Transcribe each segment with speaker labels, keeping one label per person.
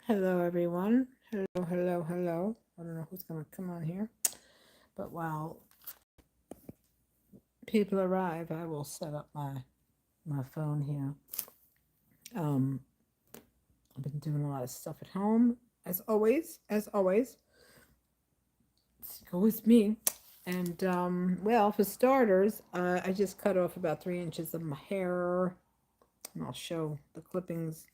Speaker 1: Hello, everyone. Hello, hello, hello. I don't know who's going to come on here, but while people arrive, I will set up my phone here. Um, I've been doing a lot of stuff at home, as always. As always, go with me. And well, for starters, I just cut off about 3 inches of my hair, and I'll show the clippings.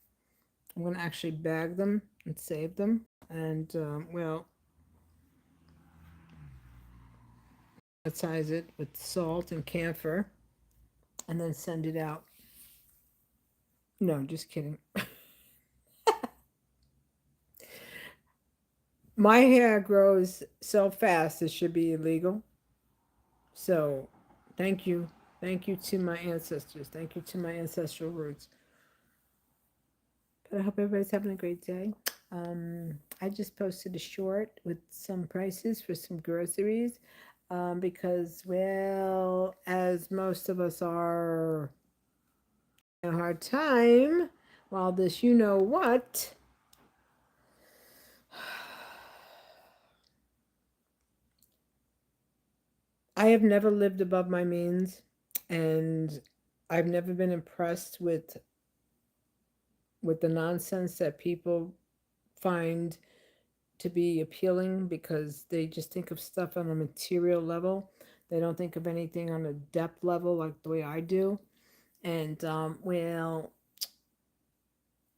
Speaker 1: I'm going to actually bag them and save them. And well, sanitize it with salt and camphor, and then send it out. No, just kidding. My hair grows so fast it should be illegal. So, thank you. Thank you to my ancestors. Thank you to my ancestral roots. But I hope everybody's having a great day. I just posted a short with some prices for some groceries because, well, as most of us are having a hard time, while this you know what, I have never lived above my means, and I've never been impressed with the nonsense that people find to be appealing because they just think of stuff on a material level. They don't think of anything on a depth level like the way I do. And well,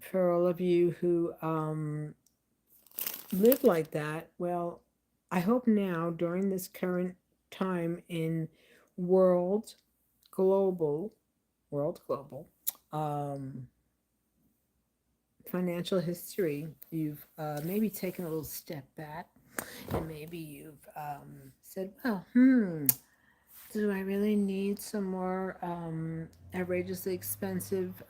Speaker 1: for all of you who live like that, well, I hope now during this current time in world global global um, financial history, you've maybe taken a little step back and maybe you've said, well, do I really need some more outrageously expensive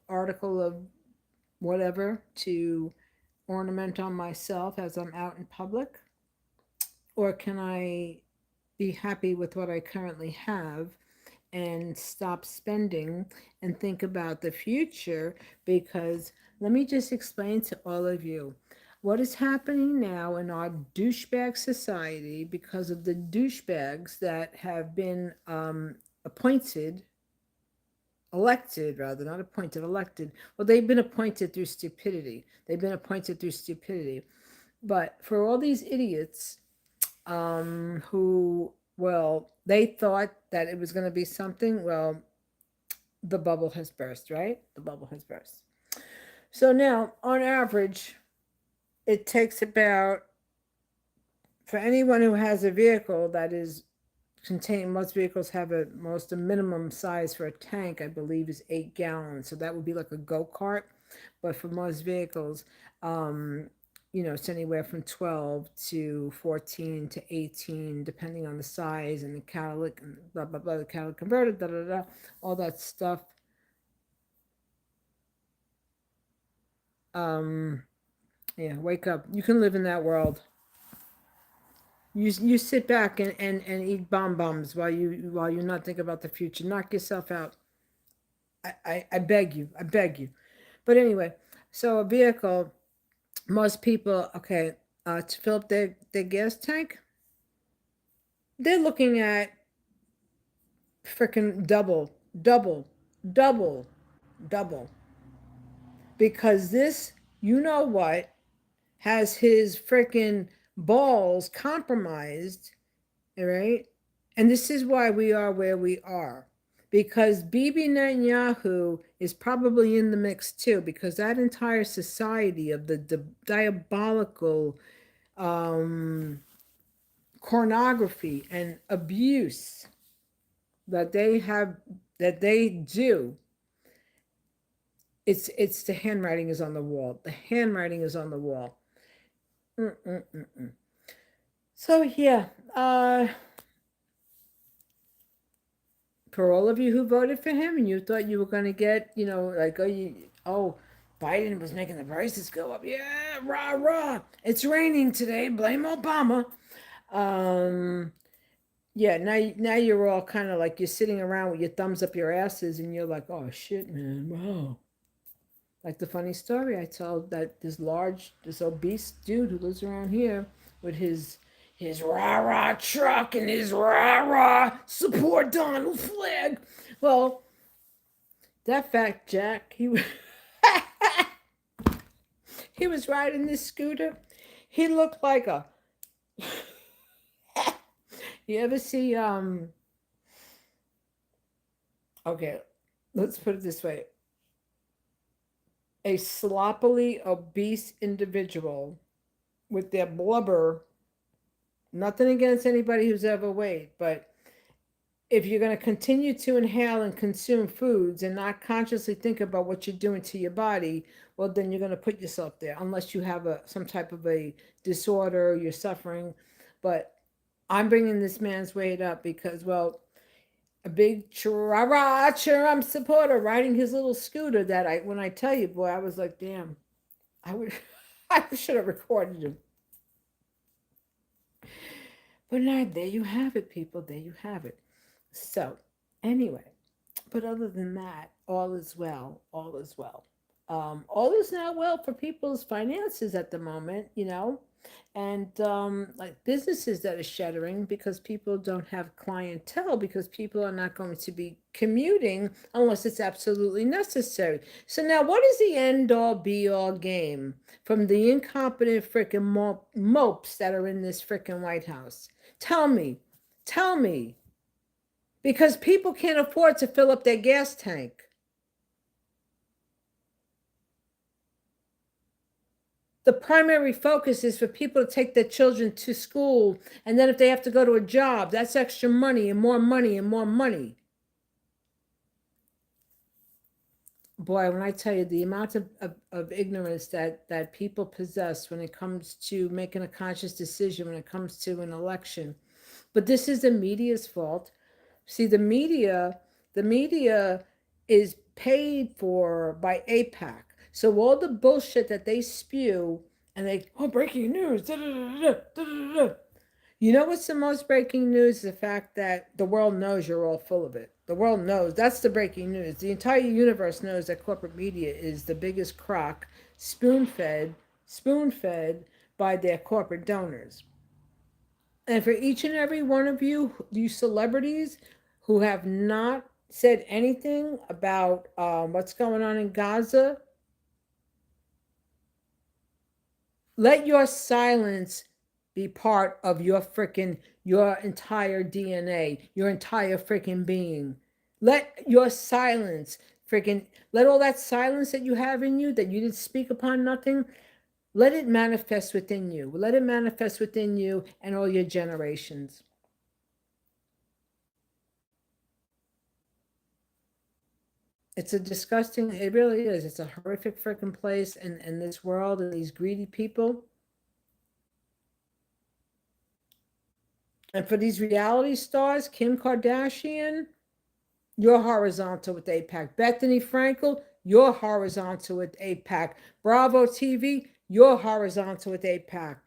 Speaker 1: article of whatever to ornament on myself as I'm out in public? Or can I be happy with what I currently have and stop spending and think about the future? Because let me just explain to all of you what is happening now in our douchebag society because of the douchebags that have been appointed, elected rather, not appointed, elected. Well, they've been appointed through stupidity. They've been appointed through stupidity. But for all these idiots who, well, they thought that it was going to be something. Well, the bubble has burst, right? The bubble has burst. So now, on average, it takes about, for anyone who has a vehicle that is contained, most vehicles have a minimum size for a tank, I believe, is 8 gallons. So that would be like a go kart. But for most vehicles, um, it's anywhere from 12 to 14 to 18, depending on the size and the catalytic, and blah, blah, blah, the catalytic converter, da, da, da, all that stuff. Um, yeah, wake up. You can live in that world. You sit back and eat bombs while you not think about the future. Knock yourself out. I beg you. I beg you. But anyway, so a vehicle, most people, okay, to fill up their gas tank, they're looking at freaking double, double, double. Because this, you know what, has his freaking balls compromised, all right? And this is why we are where we are. Because Bibi Netanyahu is probably in the mix too, because that entire society of the diabolical um, pornography and abuse that they have, that they do, it's the handwriting is on the wall. The handwriting is on the wall. Mm-mm-mm-mm. So yeah, for all of you who voted for him and you thought you were going to get, like, oh, Biden was making the prices go up. Yeah, rah, rah. It's raining today. Blame Obama. Um, yeah, now you're all kind of like you're sitting around with your thumbs up your asses and you're like, oh, shit, man. Wow. Like the funny story I told that this obese dude who lives around here with his rah rah truck and his rah rah support Donald flag. Well, that fat Jack, he was riding this scooter. He looked like a. You ever see Okay, let's put it this way: a sloppily obese individual with their blubber. Nothing against anybody who's overweight, but if you're going to continue to inhale and consume foods and not consciously think about what you're doing to your body, well, then you're going to put yourself there, unless you have some type of a disorder, you're suffering. But I'm bringing this man's weight up because, well, a big Trump supporter riding his little scooter that when I tell you, boy, I was like, damn, I should have recorded him. But now, there you have it, people. There you have it. So, anyway, but other than that, all is well. All is well. All is now well for people's finances at the moment, and like businesses that are shuttering because people don't have clientele because people are not going to be commuting unless it's absolutely necessary. So now, what is the end all be all game from the incompetent freaking mopes that are in this freaking White House? Tell me, tell me, because people can't afford to fill up their gas tank. The primary focus is for people to take their children to school, and then if they have to go to a job, that's extra money and more money and more money. Boy, when I tell you the amount of ignorance that people possess when it comes to making a conscious decision, when it comes to an election. But this is the media's fault. See, the media is paid for by AIPAC. So all the bullshit that they spew and breaking news. Da, da, da, da, da, da. You know what's the most breaking news? The fact that the world knows you're all full of it. The world knows. That's the breaking news. The entire universe knows that corporate media is the biggest crock, spoon-fed by their corporate donors. And for each and every one of you celebrities who have not said anything about what's going on in Gaza, let your silence be part of your entire DNA, your entire freaking being. Let your silence let all that silence that you have in you that you didn't speak upon nothing, let it manifest within you. Let it manifest within you and all your generations. It's a disgusting, it really is. It's a horrific freaking place in this world and these greedy people. And for these reality stars, Kim Kardashian, you're horizontal with AIPAC. Bethany Frankel, you're horizontal with AIPAC. Bravo TV, you're horizontal with AIPAC.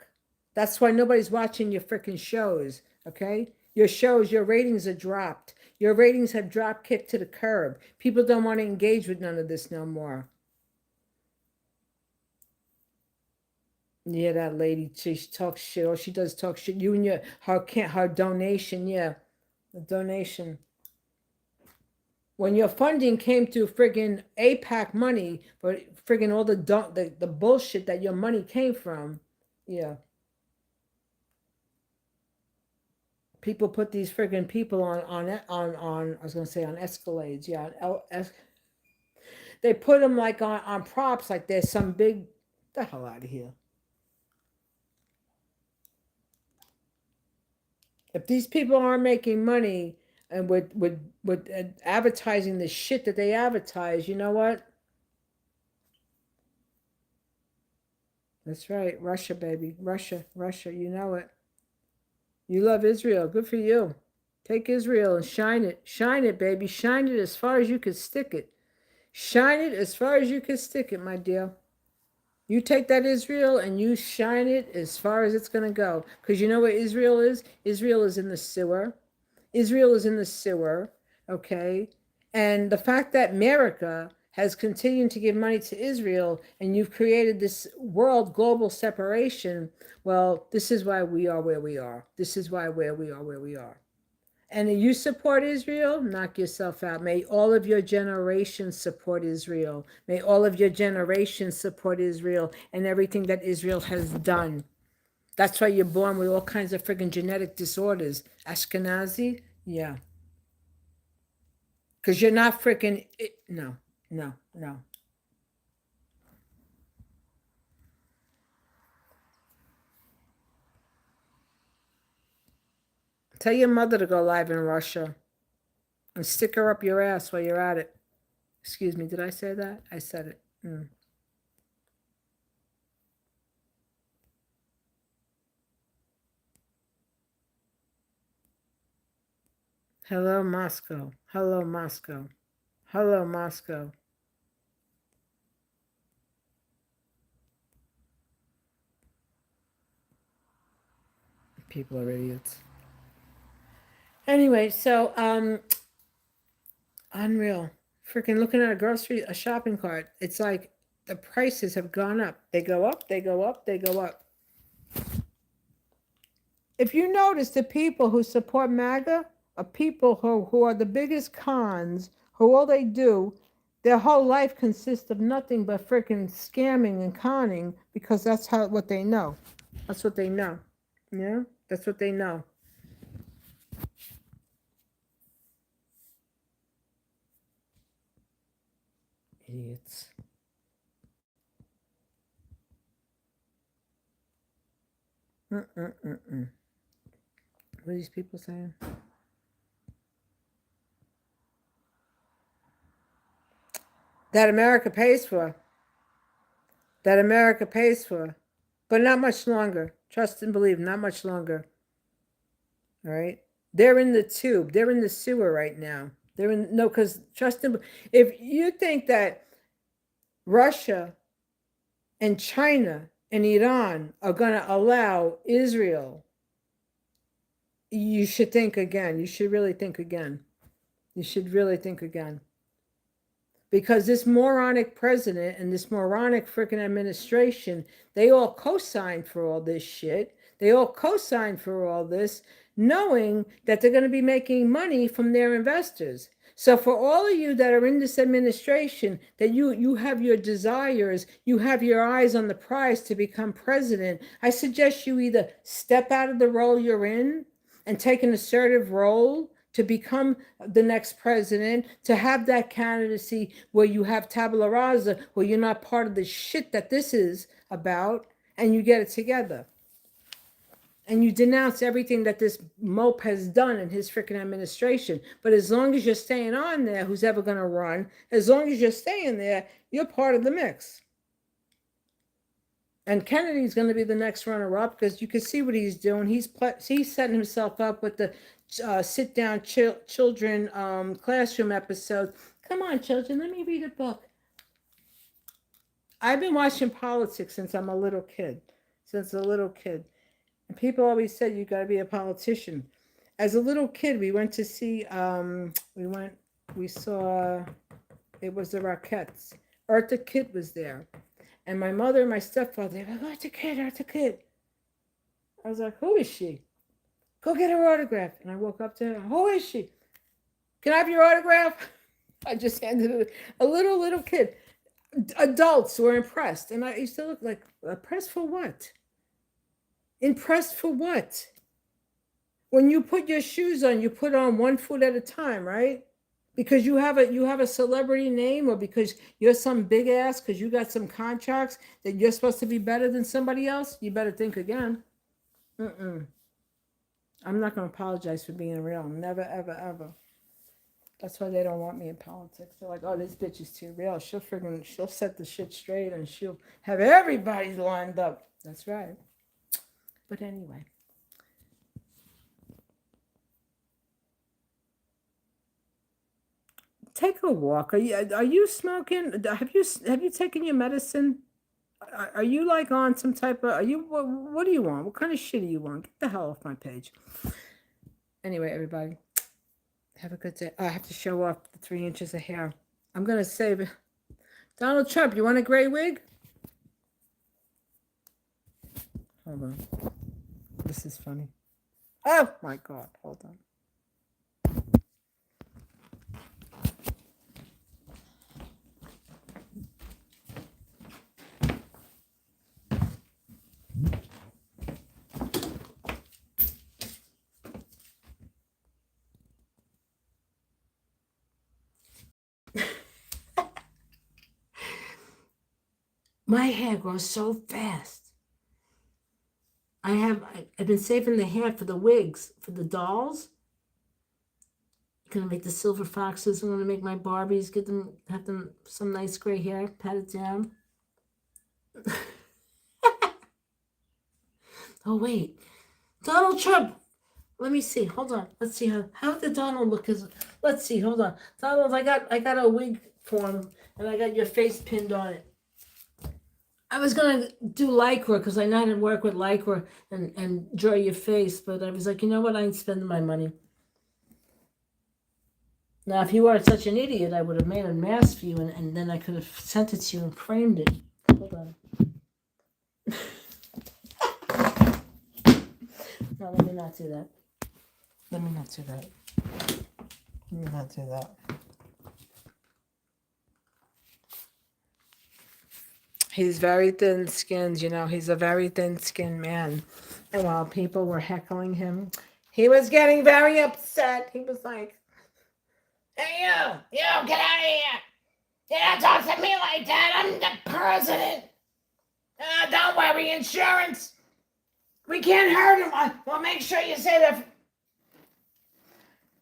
Speaker 1: That's why nobody's watching your freaking shows, okay? Your shows, your ratings are dropped. Your ratings have drop kicked to the curb. People don't want to engage with none of this no more. Yeah, that lady, she talks shit. Or she does talk shit. You and her donation, yeah. The donation. When your funding came to friggin' AIPAC money for friggin' all the bullshit that your money came from, yeah. People put these friggin' people on I was gonna say on Escalades, yeah. They put them like on props, like there's some big. The hell out of here. If these people aren't making money and with advertising the shit that they advertise, you know what? That's right, Russia, baby, Russia, you know it. You love Israel, good for you. Take Israel and shine it, baby, shine it as far as you could stick it. Shine it as far as you could stick it, my dear. You take that Israel and you shine it as far as it's going to go. Because you know where Israel is? Israel is in the sewer. Israel is in the sewer, okay? And the fact that America has continued to give money to Israel, and you've created this world global separation, well, this is why we are where we are. This is why we are where we are. And you support Israel, knock yourself out. May all of your generations support Israel. May all of your generations support Israel and everything that Israel has done. That's why you're born with all kinds of friggin' genetic disorders. Ashkenazi? Yeah. Because you're not freaking. No, no, no. Tell your mother to go live in Russia and stick her up your ass while you're at it. Excuse me, did I say that? I said it. Hello, Moscow. Hello, Moscow. Hello, Moscow. People are idiots. Anyway, so unreal. Freaking looking at a shopping cart. It's like the prices have gone up. They go up, they go up, they go up. If you notice, the people who support MAGA are people who are the biggest cons, who all they do, their whole life consists of nothing but freaking scamming and conning, because that's what they know. That's what they know. Yeah, that's what they know. Idiots. What are these people saying? That America pays for. That America pays for. But not much longer. Trust and believe, not much longer. All right? They're in the tube. They're in the sewer right now. Because trust and if you think that Russia and China and Iran are going to allow Israel, you should think again. You should really think again. You should really think again. Because this moronic president and this moronic freaking administration, they all co-signed for all this shit. They all co-signed for all this, knowing that they're going to be making money from their investors. So for all of you that are in this administration, that you have your desires, you have your eyes on the prize to become president, I suggest you either step out of the role you're in and take an assertive role to become the next president, to have that candidacy where you have tabula rasa, where you're not part of the shit that this is about, and you get it together. And you denounce everything that this mope has done in his freaking administration. But as long as you're staying on there, who's ever going to run, as long as you're staying there, you're part of the mix. And Kennedy's going to be the next runner-up, because you can see what he's doing. He's setting himself up with the sit-down children classroom episode. Come on, children, let me read a book. I've been watching politics since I'm a little kid. And people always said you got to be a politician. As a little kid, we went to see, we saw, it was the Rockettes. Eartha Kitt was there. And my mother and my stepfather, they were like, Eartha Kitt. I was like, who is she? Go get her autograph. And I woke up to her, who is she? Can I have your autograph? I just handed it a little kid. Adults were impressed. And I used to look like, impressed for what? Impressed for what? When you put your shoes on, you put on one foot at a time, right? Because you have a celebrity name, or because you're some big ass, because you got some contracts that you're supposed to be better than somebody else, you better think again. I'm not going to apologize for being real. Never, ever, ever. That's why they don't want me in politics. They're like, oh, this bitch is too real. She'll set the shit straight, and she'll have everybody lined up. That's right. But anyway. Take a walk. Are you smoking? Have you taken your medicine? Are you like on some type of? Are you what do you want? What kind of shit do you want? Get the hell off my page. Anyway, everybody, have a good day. I have to show off the 3 inches of hair. I'm gonna save it. Donald Trump, you want a gray wig? Hold on. This is funny. Oh my God. Hold on. My hair grows so fast. I've been saving the hair for the wigs, for the dolls. I'm gonna make the silver foxes. I'm gonna make my Barbies, have them some nice gray hair, pat it down. Oh wait, Donald Trump. Let me see. Hold on. Let's see how did Donald look? Let's see. Hold on, Donald. I got a wig for him, and I got your face pinned on it. I was gonna do Lycra because I know how to work with Lycra and draw your face, but I was like, you know what? I ain't spending my money. Now, if you weren't such an idiot, I would have made a mask for you, and then I could have sent it to you and framed it. Hold on. No, let me not do that. Let me not do that. Let me not do that. He's very thin-skinned, you know. He's a very thin-skinned man. And while people were heckling him, he was getting very upset. He was like, "Hey, you, get out of here. You don't talk to me like that. I'm the president. Don't worry, insurance. We can't hurt him. We'll make sure you say that."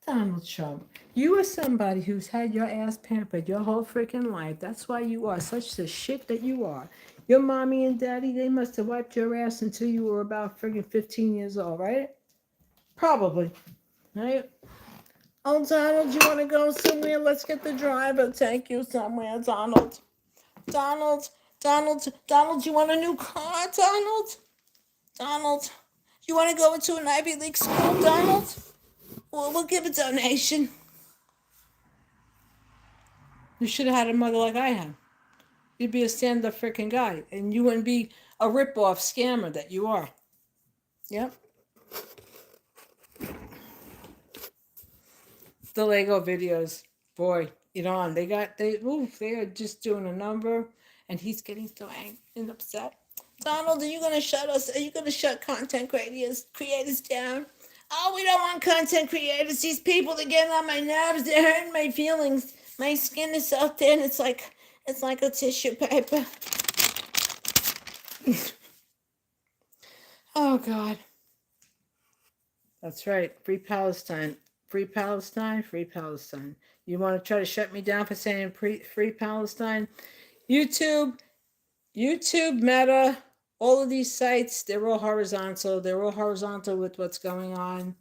Speaker 1: Donald Trump, you are somebody who's had your ass pampered your whole freaking life. That's why you are such the shit that you are. Your mommy and daddy, they must have wiped your ass until you were about friggin' 15 years old, right? Probably, right? Oh, Donald, you want to go somewhere? Let's get the driver. Take you somewhere, Donald. Donald, you want a new car, Donald? Donald, you want to go into an Ivy League school, Donald? We'll give a donation. You should have had a mother like I had. You'd be a stand-up freaking guy, and you wouldn't be a rip-off scammer that you are. Yep. The Lego videos, boy, you know, they are just doing a number, and he's getting so angry and upset. Donald, are you gonna shut us? Are you gonna shut content creators down? Oh, we don't want content creators. These people are getting on my nerves. They're hurting my feelings. My skin is so thin. It's like a tissue paper. Oh God. That's right. Free Palestine. Free Palestine. Free Palestine. You want to try to shut me down for saying free Palestine? YouTube, Meta, all of these sites, they're all horizontal. They're all horizontal with what's going on.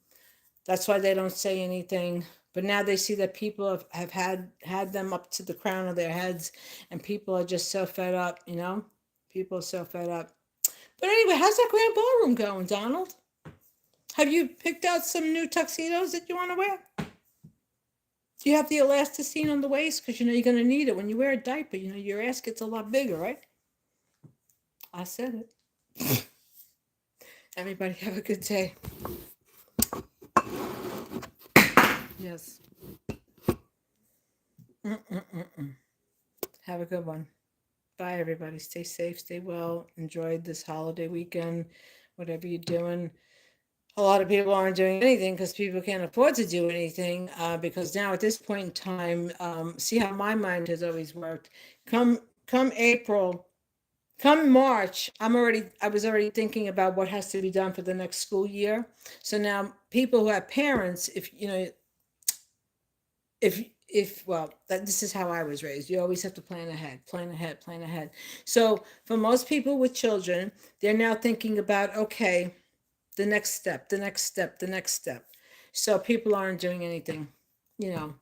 Speaker 1: That's why they don't say anything. But now they see that people have had them up to the crown of their heads, and people are just so fed up, you know? People are so fed up. But anyway, how's that grand ballroom going, Donald? Have you picked out some new tuxedos that you want to wear? Do you have the elasticine on the waist? Because you know you're going to need it when you wear a diaper. You know, your ass gets a lot bigger, right? I said it. Everybody have a good day. Yes. Have a good one. Bye, everybody. Stay safe, stay well. Enjoy this holiday weekend, whatever you're doing. A lot of people aren't doing anything because people can't afford to do anything because now at this point in time, see how my mind has always worked. Come April, come March, I was already thinking about what has to be done for the next school year. So now people who have parents, this is how I was raised. You always have to plan ahead. So for most people with children, they're now thinking about, okay, the next step. So people aren't doing anything, you know.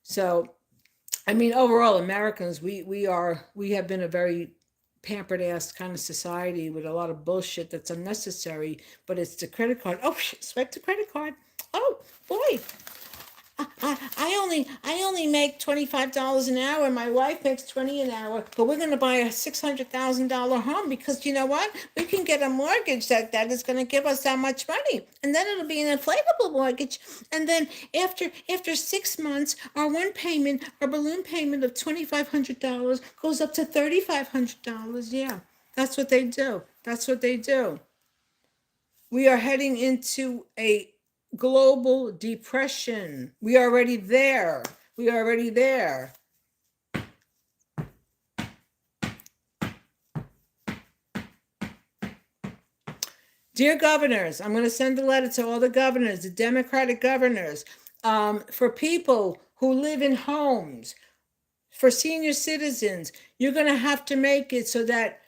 Speaker 1: So, I mean, overall, Americans, we have been a very pampered ass kind of society with a lot of bullshit that's unnecessary, but it's the credit card. Oh, shit, swipe the credit card. Oh, boy. I only make $25 an hour. My wife makes 20 an hour, but we're going to buy a $600,000 home because you know what? We can get a mortgage that is going to give us that much money, and then it'll be an inflatable mortgage. And then after 6 months, our our balloon payment of $2,500 goes up to $3,500. Yeah, that's what they do. That's what they do. We are heading into a global depression. We are already there. We are already there. Dear governors, I'm going to send a letter to all the governors, the Democratic governors, for people who live in homes, for senior citizens. You're going to have to make it so that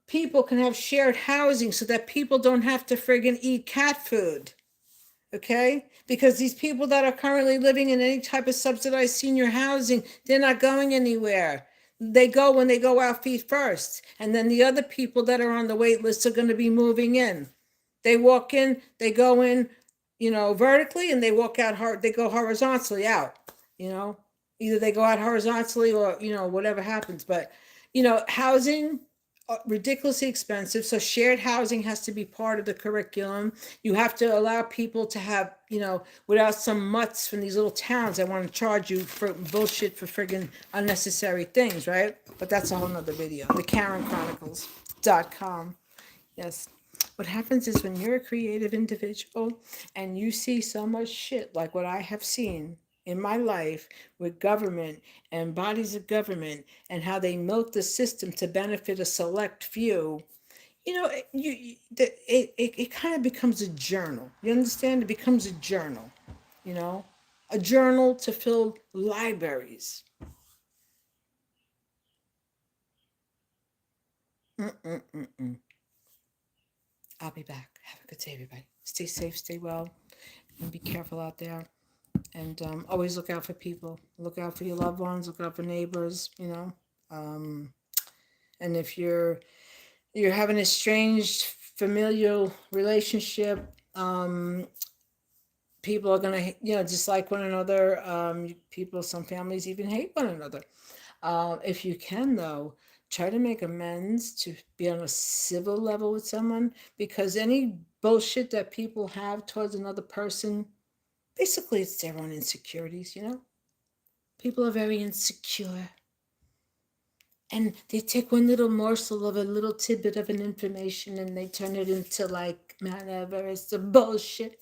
Speaker 1: people can have shared housing so that people don't have to friggin' eat cat food. Okay? Because these people that are currently living in any type of subsidized senior housing, they're not going anywhere. They go when they go out feet first. And then the other people that are on the wait list are going to be moving in. They walk in, they go in, vertically, and they walk out hard, they go horizontally out, Either they go out horizontally or, whatever happens. But, housing, ridiculously expensive. So shared housing has to be part of the curriculum. You have to allow people to have, without some mutts from these little towns that want to charge you for bullshit for friggin' unnecessary things, right? But that's a whole nother video. The KarenChronicles.com. Yes. What happens is when you're a creative individual and you see so much shit like what I have seen in my life with government and bodies of government and how they milk the system to benefit a select few, it kind of becomes a journal. You understand? It becomes a journal, a journal to fill libraries. Mm-mm-mm-mm. I'll be back. Have a good day, everybody. Stay safe, stay well, and be careful out there. And always look out for people. Look out for your loved ones. Look out for neighbors. And if you're having a strange familial relationship, people are gonna dislike one another. Some families even hate one another. If you can, though, try to make amends to be on a civil level with someone, because any bullshit that people have towards another person, basically it's their own insecurities. People are very insecure, and they take one little morsel of a little tidbit of an information and they turn it into like whatever. It's the bullshit.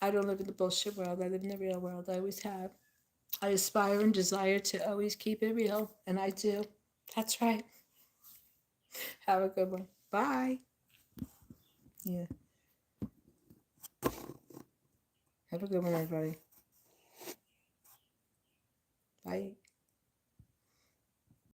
Speaker 1: I don't live in the bullshit world. I live in the real world. I always have. I aspire and desire to always keep it real, and I do. That's right. Have a good one. Bye. Yeah. Have a good one, everybody. Bye.